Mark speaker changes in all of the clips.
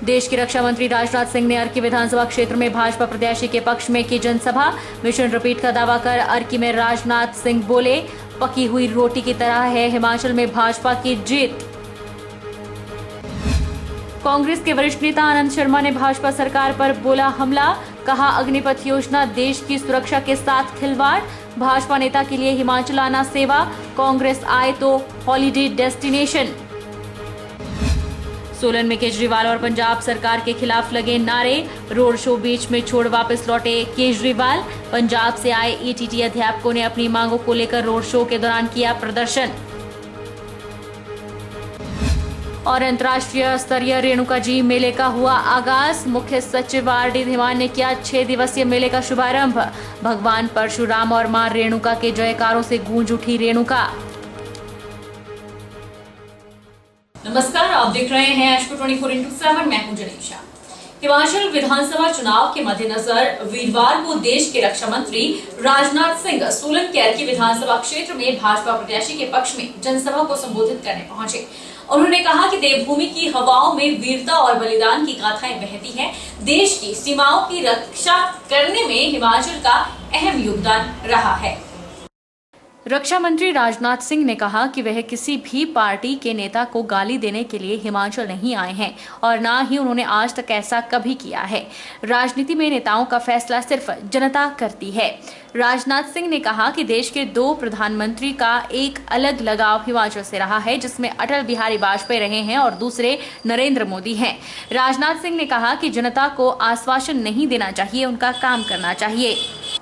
Speaker 1: देश के रक्षा मंत्री राजनाथ सिंह ने अर्की विधानसभा क्षेत्र में भाजपा प्रत्याशी के पक्ष में की जनसभा। मिशन रिपीट का दावा कर अर्की में राजनाथ सिंह बोले, पकी हुई रोटी की तरह है हिमाचल में भाजपा की जीत। कांग्रेस के वरिष्ठ नेता आनंद शर्मा ने भाजपा सरकार पर बोला हमला, कहा अग्निपथ योजना देश की सुरक्षा के साथ खिलवाड़। भाजपा नेता के लिए हिमाचल आना सेवा, कांग्रेस आए तो हॉलीडे डेस्टिनेशन। सोलन में केजरीवाल और पंजाब सरकार के खिलाफ लगे नारे, रोड शो बीच में छोड़ वापस लौटे केजरीवाल। पंजाब से आए ईटीटी अध्यापकों ने अपनी मांगों को लेकर रोड शो के दौरान किया प्रदर्शन। और अंतर्राष्ट्रीय स्तरीय रेणुका जी मेले का हुआ आगाज। मुख्य सचिव आरडी धीमान ने किया 6 दिवसीय मेले का शुभारंभ। भगवान परशुराम और मां रेणुका के जयकारों से गूंज उठी रेणुका। नमस्कार, आप देख रहे हैं एशको 24x7। मैं हूं जनीशा। हिमाचल विधानसभा चुनाव के मद्देनजर वीरवार को देश के रक्षा मंत्री राजनाथ सिंह सोलन के अर्की विधानसभा क्षेत्र में भाजपा प्रत्याशी के पक्ष में जनसभा को संबोधित करने पहुंचे। उन्होंने कहा कि देवभूमि की हवाओं में वीरता और बलिदान की गाथाएं बहती हैं। देश की सीमाओं की रक्षा करने में हिमाचल का अहम योगदान रहा है। रक्षा मंत्री राजनाथ सिंह ने कहा कि वह किसी भी पार्टी के नेता को गाली देने के लिए हिमाचल नहीं आए हैं और ना ही उन्होंने आज तक ऐसा कभी किया है। राजनीति में नेताओं का फैसला सिर्फ जनता करती है। राजनाथ सिंह ने कहा कि देश के 2 प्रधानमंत्री का एक अलग लगाव हिमाचल से रहा है, जिसमें अटल बिहारी वाजपेयी रहे हैं और दूसरे नरेंद्र मोदी हैं। राजनाथ सिंह ने कहा कि जनता को आश्वासन नहीं देना चाहिए, उनका काम करना चाहिए।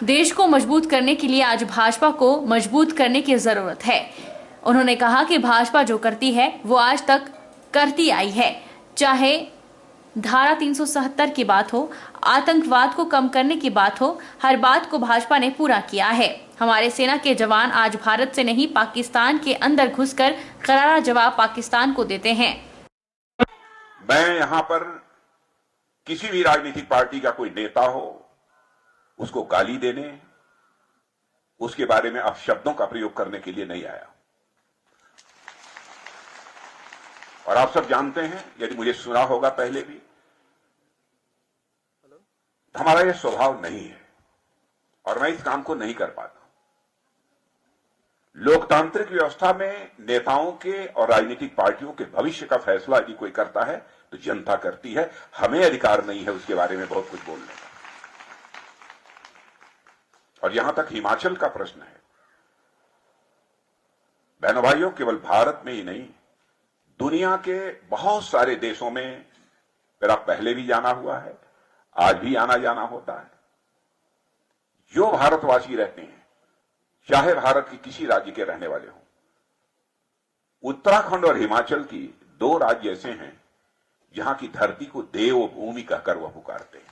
Speaker 1: देश को मजबूत करने के लिए आज भाजपा को मजबूत करने की जरूरत है। उन्होंने कहा कि भाजपा जो करती है वो आज तक करती आई है, चाहे धारा 370 की बात हो, आतंकवाद को कम करने की बात हो, हर बात को भाजपा ने पूरा किया है। हमारे सेना के जवान आज भारत से नहीं पाकिस्तान के अंदर घुसकर करारा जवाब पाकिस्तान को देते हैं।
Speaker 2: मैं यहाँ पर किसी भी राजनीतिक पार्टी का कोई नेता हो उसको गाली देने, उसके बारे में अपशब्दों का प्रयोग करने के लिए नहीं आया। और आप सब जानते हैं, यदि मुझे सुना होगा पहले भी, हमारा यह स्वभाव नहीं है और मैं इस काम को नहीं कर पाता। लोकतांत्रिक व्यवस्था में नेताओं के और राजनीतिक पार्टियों के भविष्य का फैसला यदि कोई करता है तो जनता करती है। हमें अधिकार नहीं है उसके बारे में बहुत कुछ बोलने का। और यहां तक हिमाचल का प्रश्न है, बहनों भाइयों, केवल भारत में ही नहीं, दुनिया के बहुत सारे देशों में मेरा पहले भी जाना हुआ है, आज भी आना जाना होता है। जो भारतवासी रहते हैं, चाहे भारत के किसी राज्य के रहने वाले हों, उत्तराखंड और हिमाचल की 2 राज्य ऐसे हैं जहां की धरती को देवभूमि कहकर वह पुकारते हैं।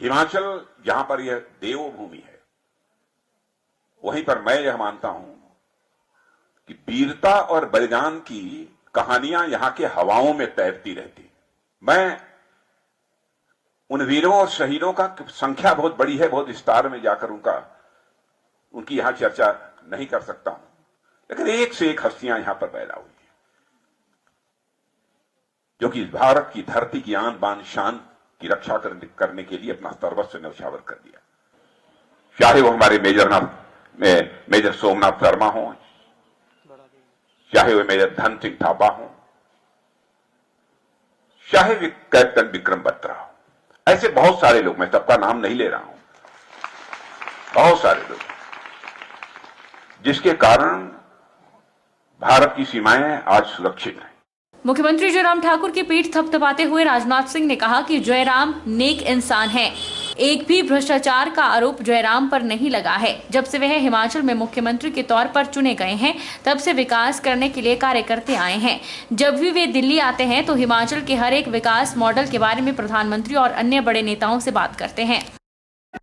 Speaker 2: हिमाचल जहां पर यह देवभूमि है, वहीं पर मैं यह मानता हूं कि वीरता और बलिदान की कहानियां यहां के हवाओं में तैरती रहती। मैं उन वीरों और शहीदों का संख्या बहुत बड़ी है, बहुत विस्तार में जाकर उनकी यहां चर्चा नहीं कर सकता हूं, लेकिन एक से एक हस्तियां यहां पर पैदा हुई हैं जो कि भारत की धरती की आन बान शान की रक्षा करने के लिए अपना सर्वस्व न्यौछावर कर दिया। चाहे वो हमारे मेजर सोमनाथ शर्मा हो, चाहे वो मेजर धन सिंह थापा हो, चाहे कैप्टन विक्रम बत्रा हो, ऐसे बहुत सारे लोग, मैं सबका नाम नहीं ले रहा हूं, बहुत सारे लोग जिसके कारण भारत की सीमाएं आज सुरक्षित हैं।
Speaker 1: मुख्यमंत्री जयराम ठाकुर की पीठ थपथपाते हुए राजनाथ सिंह ने कहा कि जयराम नेक इंसान हैं। एक भी भ्रष्टाचार का आरोप जयराम पर नहीं लगा है। जब से वह हिमाचल में मुख्यमंत्री के तौर पर चुने गए हैं, तब से विकास करने के लिए कार्य करते आए हैं। जब भी वे दिल्ली आते हैं तो हिमाचल के हर एक विकास मॉडल के बारे में प्रधानमंत्री और अन्य बड़े नेताओं से बात करते हैं।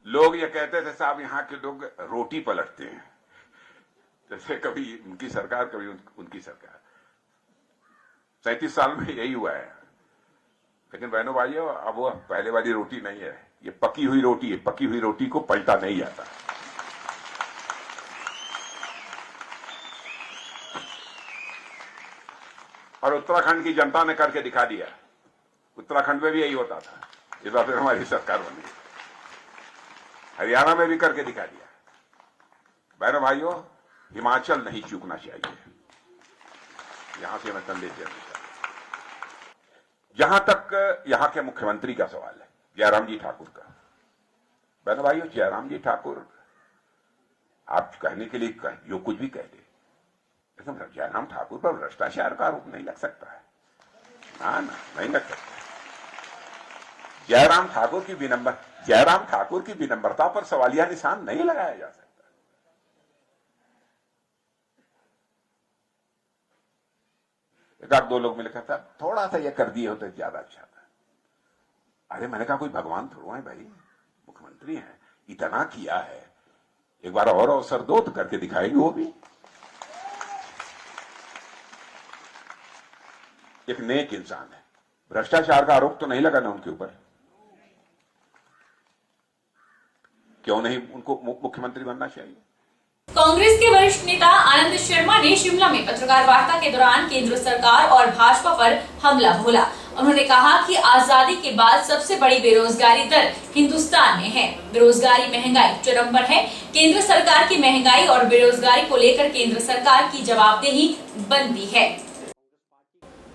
Speaker 2: लोग ये कहते थे साहब यहाँ के लोग रोटी पलटते हैं, जैसे कभी उनकी सरकार कभी उनकी सरकार। 37 साल में यही हुआ है। लेकिन बहनों भाइयों, अब वो पहले वाली रोटी नहीं है, ये पकी हुई रोटी है। पकी हुई रोटी को पलटा नहीं जाता। और उत्तराखंड की जनता ने करके दिखा दिया। उत्तराखंड में भी यही होता था, इस बार फिर हमारी सरकार बनी। हरियाणा में भी करके दिखा दिया। बहनों भाइयों, हिमाचल नहीं चूकना चाहिए। यहां से मैं संदेश देना चाहता हूं। जहां तक यहां के मुख्यमंत्री का सवाल है, जयराम जी ठाकुर का, बहनों भाइयों, जयराम जी ठाकुर आप कहने के लिए जो कुछ भी कह दे, लेकिन जयराम ठाकुर पर भ्रष्टाचार का आरोप नहीं लग सकता है। ना नहीं लग सकता। जयराम ठाकुर की विनम्रता पर सवालिया निशान नहीं लगाया जा सकता। एक आध दो लोग मिले कहता थोड़ा सा ये कर दिए होते ज्यादा अच्छा था। अरे मैंने कहा कोई भगवान थोड़ा है भाई, मुख्यमंत्री हैं, इतना किया है, एक बार और अवसर दो तो करके दिखाएंगे वो भी। एक नेक इंसान है, भ्रष्टाचार का आरोप तो नहीं लगा ना उनके ऊपर, क्यों नहीं उनको मुख्यमंत्री बनना चाहिए।
Speaker 1: कांग्रेस के वरिष्ठ नेता आनंद शर्मा ने शिमला में पत्रकार वार्ता के दौरान केंद्र सरकार और भाजपा पर हमला बोला। उन्होंने कहा कि आजादी के बाद सबसे बड़ी बेरोजगारी दर हिंदुस्तान में है। बेरोजगारी, महंगाई चरम पर है। केंद्र सरकार की महंगाई और बेरोजगारी को लेकर केंद्र सरकार की जवाबदेही बनती है।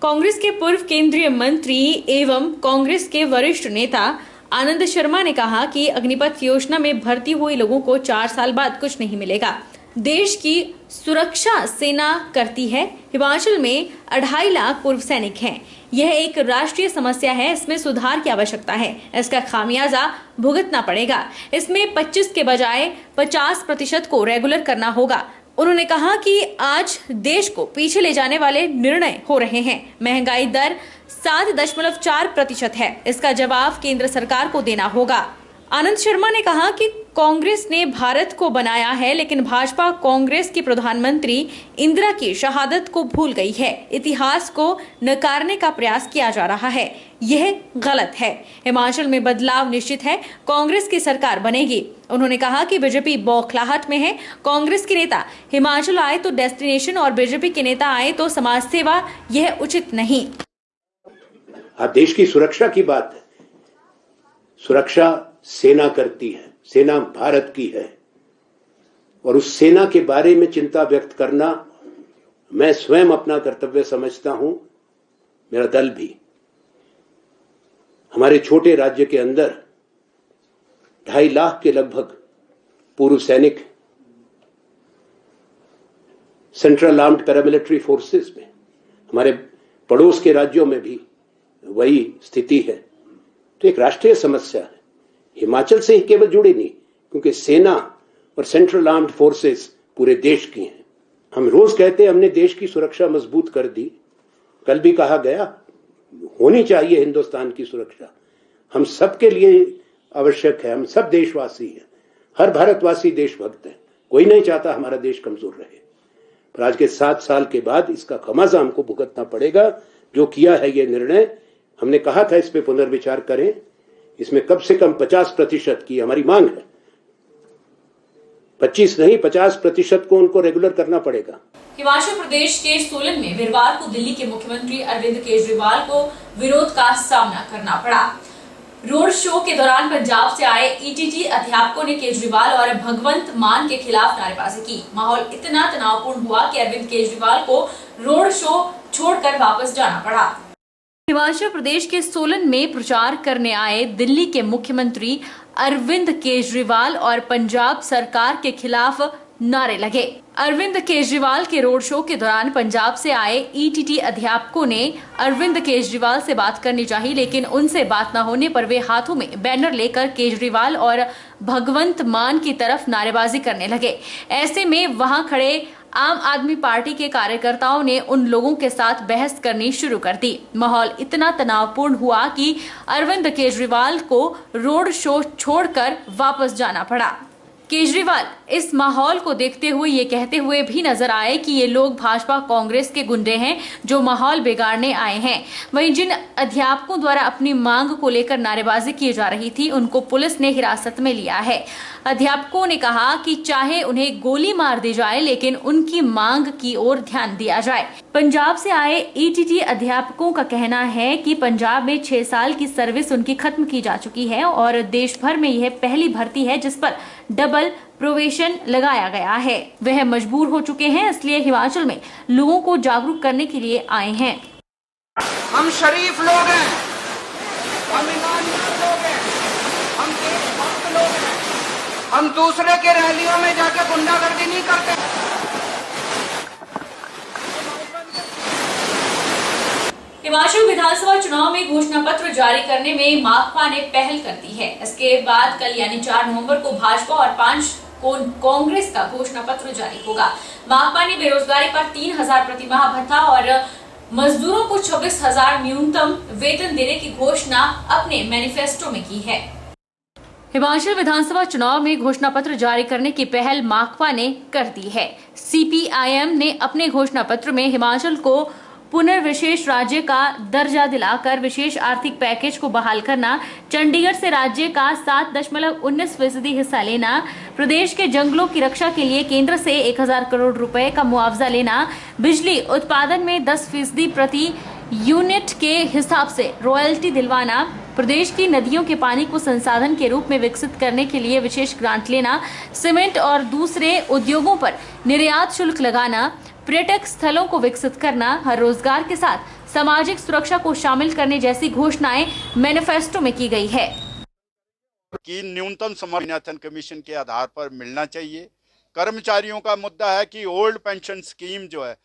Speaker 1: कांग्रेस के पूर्व केंद्रीय मंत्री एवं कांग्रेस के वरिष्ठ नेता आनंद शर्मा ने कहा कि अग्निपथ योजना में भर्ती हुए लोगों को 4 साल बाद कुछ नहीं मिलेगा। देश की सुरक्षा सेना करती है। हिमाचल में 2.5 लाख पूर्व सैनिक हैं। यह एक राष्ट्रीय समस्या है, इसमें सुधार की आवश्यकता है। इसका खामियाजा भुगतना पड़ेगा। इसमें 25 के बजाय 50% को रेगुलर करना होगा। उन्होंने कहा कि आज देश को पीछे ले जाने वाले निर्णय हो रहे हैं। महंगाई दर 7.4% है। इसका जवाब केंद्र सरकार को देना होगा। आनंद शर्मा ने कहा कि कांग्रेस ने भारत को बनाया है, लेकिन भाजपा कांग्रेस की प्रधानमंत्री इंदिरा की शहादत को भूल गई है। इतिहास को नकारने का प्रयास किया जा रहा है, यह गलत है। हिमाचल में बदलाव निश्चित है, कांग्रेस की सरकार बनेगी। उन्होंने कहा कि बीजेपी बौखलाहट में है। कांग्रेस के नेता हिमाचल आए तो डेस्टिनेशन और बीजेपी के नेता आए तो समाज सेवा, यह उचित नहीं।
Speaker 3: देश की सुरक्षा की बात है। सुरक्षा सेना करती है, सेना भारत की है, और उस सेना के बारे में चिंता व्यक्त करना मैं स्वयं अपना कर्तव्य समझता हूं, मेरा दल भी। हमारे छोटे राज्य के अंदर 2.5 लाख के लगभग पूर्व सैनिक सेंट्रल आर्म्ड पैरामिलिट्री फोर्सेस में, हमारे पड़ोस के राज्यों में भी वही स्थिति है। तो एक राष्ट्रीय समस्या है। हिमाचल से ही केवल जुड़ी नहीं, क्योंकि सेना और सेंट्रल आर्म्ड फोर्सेस पूरे देश की हैं। हम रोज कहते हैं हमने देश की सुरक्षा मजबूत कर दी। कल भी कहा गया होनी चाहिए हिंदुस्तान की सुरक्षा, हम सबके लिए आवश्यक है। हम सब देशवासी हैं, हर भारतवासी देशभक्त है, कोई नहीं चाहता हमारा देश कमजोर रहे। पर आज के 7 साल के बाद इसका खमियाजा हमको भुगतना पड़ेगा। जो किया है ये निर्णय, हमने कहा था इस पे पुनर्विचार करें। इसमें कम से कम 50% की हमारी मांग है। 25 नहीं, 50% को उनको रेगुलर करना पड़ेगा।
Speaker 1: हिमाचल प्रदेश के सोलन में वीरवार को दिल्ली के मुख्यमंत्री अरविंद केजरीवाल को विरोध का सामना करना पड़ा। रोड शो के दौरान पंजाब से आए ईटीटी अध्यापकों ने केजरीवाल और भगवंत मान के खिलाफ नारेबाजी की। माहौल इतना तनावपूर्ण हुआ कि अरविंद केजरीवाल को रोड शो छोड़कर वापस जाना पड़ा। हिमाचल प्रदेश के सोलन में प्रचार करने आए दिल्ली के मुख्यमंत्री अरविंद केजरीवाल और पंजाब सरकार के खिलाफ नारे लगे। अरविंद केजरीवाल के रोड शो के दौरान पंजाब से आए ईटीटी अध्यापकों ने अरविंद केजरीवाल से बात करनी चाहिए, लेकिन उनसे बात न होने पर वे हाथों में बैनर लेकर केजरीवाल और भगवंत मान की तरफ नारेबाजी करने लगे। ऐसे में वहां खड़े आम आदमी पार्टी के कार्यकर्ताओं ने उन लोगों के साथ बहस करनी शुरू कर दी। माहौल इतना तनावपूर्ण हुआ कि अरविंद केजरीवाल को रोड शो छोड़कर वापस जाना पड़ा। केजरीवाल इस माहौल को देखते हुए ये कहते हुए भी नजर आए कि ये लोग भाजपा कांग्रेस के गुंडे हैं जो माहौल बिगाड़ने आए हैं। वहीं जिन अध्यापकों द्वारा अपनी मांग को लेकर नारेबाजी की जा रही थी उनको पुलिस ने हिरासत में लिया है। अध्यापकों ने कहा कि चाहे उन्हें गोली मार दी जाए लेकिन उनकी मांग की ओर ध्यान दिया जाए। पंजाब से आए ईटीटी अध्यापकों का कहना है कि पंजाब में 6 साल की सर्विस उनकी खत्म की जा चुकी है और देश भर में यह पहली भर्ती है जिस पर डबल प्रोबेशन लगाया गया है। वह मजबूर हो चुके हैं, इसलिए हिमाचल में लोगों को जागरूक करने के लिए आए हैं।
Speaker 4: हम शरीफ लोग हैं, हम ईमानदार लोग हैं, हम देशभक्त लोग हैं। हम दूसरे के रैलियों में जाके गुंडागर्दी नहीं करते।
Speaker 1: हिमाचल विधानसभा चुनाव में घोषणा पत्र जारी करने में माकपा ने पहल कर दी है। इसके बाद कल यानी 4 नवंबर को भाजपा और 5 को कांग्रेस का घोषणा पत्र जारी होगा। माकपा ने बेरोजगारी पर 3,000 प्रतिमाह भत्ता और मजदूरों को 26,000 न्यूनतम वेतन देने की घोषणा अपने मैनिफेस्टो में की है। हिमाचल विधानसभा चुनाव में घोषणा पत्र जारी करने की पहल माकपा ने कर दी है। सीपीआईएम ने अपने घोषणा पत्र में हिमाचल को पुनर्विशेष राज्य का दर्जा दिलाकर विशेष आर्थिक पैकेज को बहाल करना, चंडीगढ़ से राज्य का 7.19% हिस्सा लेना, प्रदेश के जंगलों की रक्षा के लिए केंद्र से 1,000 करोड़ रुपए का मुआवजा लेना, बिजली उत्पादन में 10% प्रति यूनिट के हिसाब से रॉयल्टी दिलवाना, प्रदेश की नदियों के पानी को संसाधन के रूप में विकसित करने के लिए विशेष ग्रांट लेना, सीमेंट और दूसरे उद्योगों पर निर्यात शुल्क लगाना, पर्यटक स्थलों को विकसित करना, हर रोजगार के साथ सामाजिक सुरक्षा को शामिल करने जैसी घोषणाएं मैनिफेस्टो में की गई है
Speaker 5: कि न्यूनतम समर्थन कमीशन के आधार पर मिलना चाहिए। कर्मचारियों का मुद्दा है कि ओल्ड पेंशन स्कीम जो है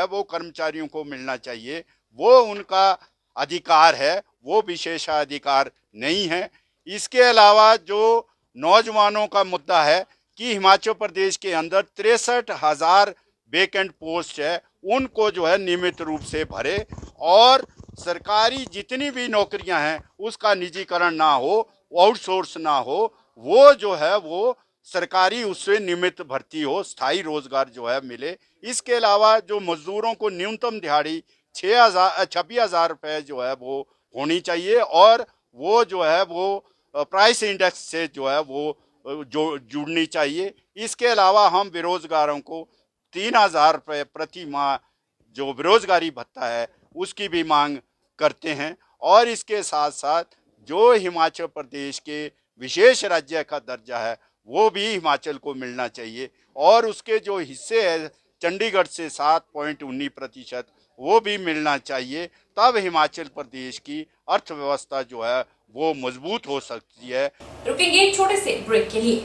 Speaker 5: वो कर्मचारियों को मिलना चाहिए। वो उनका अधिकार है, वो विशेषाधिकार नहीं है। इसके अलावा जो नौजवानों का मुद्दा है कि हिमाचल प्रदेश के अंदर 63,000 वेकेंट पोस्ट है, उनको जो है नियमित रूप से भरे और सरकारी जितनी भी नौकरियां हैं उसका निजीकरण ना हो, आउटसोर्स ना हो, वो जो है वो सरकारी उससे नियमित भर्ती हो, स्थायी रोजगार जो है मिले। इसके अलावा जो मजदूरों को न्यूनतम दिहाड़ी 26,000 रुपये जो है वो होनी चाहिए और वो जो है वो प्राइस इंडेक्स से जो है वो जुड़नी चाहिए। इसके अलावा हम बेरोजगारों को 3,000 रुपये प्रति माह जो बेरोजगारी भत्ता है उसकी भी मांग करते हैं और इसके साथ साथ जो हिमाचल प्रदेश के विशेष राज्य का दर्जा है वो भी हिमाचल को मिलना चाहिए और उसके जो हिस्से है चंडीगढ़ से 7.19% वो भी मिलना चाहिए। तब हिमाचल प्रदेश की अर्थव्यवस्था जो है वो मजबूत हो सकती है।
Speaker 1: रुकेंगे एक छोटे से ब्रेक के लिए।